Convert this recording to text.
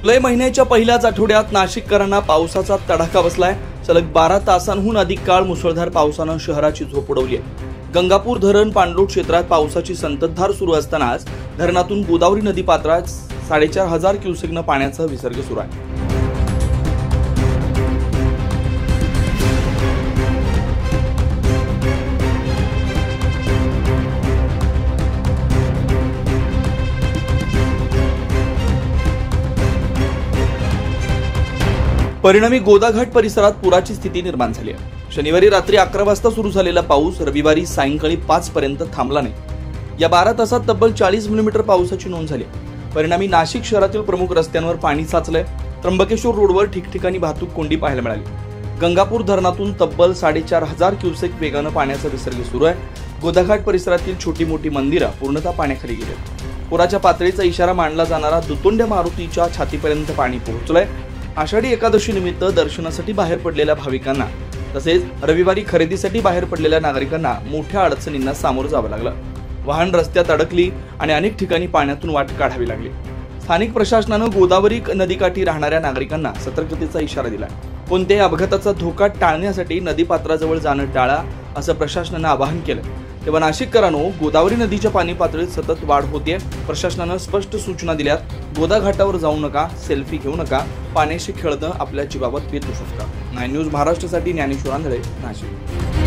जुलै महिन्याच्या पहिल्याच आठवड्यात नाशिककरांना पावसाचा तडाखा बसलाय। सलग 12 तासांहून अधिक काळ मुसळधार पावसानं शहराची झोप उडवली आहे। गंगापूर धरण पाणलोट क्षेत्रात पावसाची संततधार सुरू असतानाच धरणातून गोदावरी नदी पात्रात 4500 क्युसेकनं पाण्याचा विसर्ग सुरू आहे। परिणामी गोदाघाट परिसरात पुराची स्थिती निर्माण झाली आहे। शनिवारी रात्री 11 वाजता सुरू झालेला पाऊस रविवारी सायंकाळी 5 पर्यंत थांबला नाही। या 12 तासात तब्बल 40 मिलीमीटर पावसाची नोंद झाली। परिणामी नाशिक शहरातील प्रमुख रस्त्यांवर पाणी साचलंय। त्र्यंबकेश्वर रोडवर ठिकठिकाणी वाहतूक कोंडी पाहायला मिळाली। गंगापूर धरणातून तब्बल 4500 क्युसेक वेगानं पाण्याचा विसर्ग सुरू आहे। गोदाघाट परिसरातील छोटी मोठी मंदिरं पूर्णतः पाण्याखाली गेली। पुराच्या पातळीचा इशारा मानला जाणारा दुतोंड्या मारुतीच्या छातीपर्यंत पाणी पोहोचलंय। आषाढी एकादशी निमित्त दर्शनासाठी बाहेर पडलेल्या भाविकांना तसेच रविवारी खरेदीसाठी बाहेर पडलेल्या नागरिकांना मोठ्या अडचणींना सामोरं जावं लागलं। वाहन रस्त्यात अडकली आणि अनेक ठिकाणी पाण्यातून वाट काढावी लागली। स्थानिक प्रशासनानं गोदावरी नदीकाठी राहणाऱ्या नागरिकांना सतर्कतेचा इशारा दिला। कोणत्याही अपघाताचा धोका टाळण्यासाठी नदीपात्राजवळ जाणं टाळा असं प्रशासनानं आवाहन केलं। तेव्हा नाशिककरांनो, गोदावरी नदीच्या पाणी पातळीत सतत वाढ होतीये। प्रशासनानं स्पष्ट सूचना दिल्यात। गोदाघाटावर जाऊ नका, सेल्फी घेऊ नका, पाण्याशी खेळणं आपल्या जीवावर बेतू शकतं। 9 न्यूज महाराष्ट्रासाठी ज्ञानेश्वर आंधळे, नाशिक।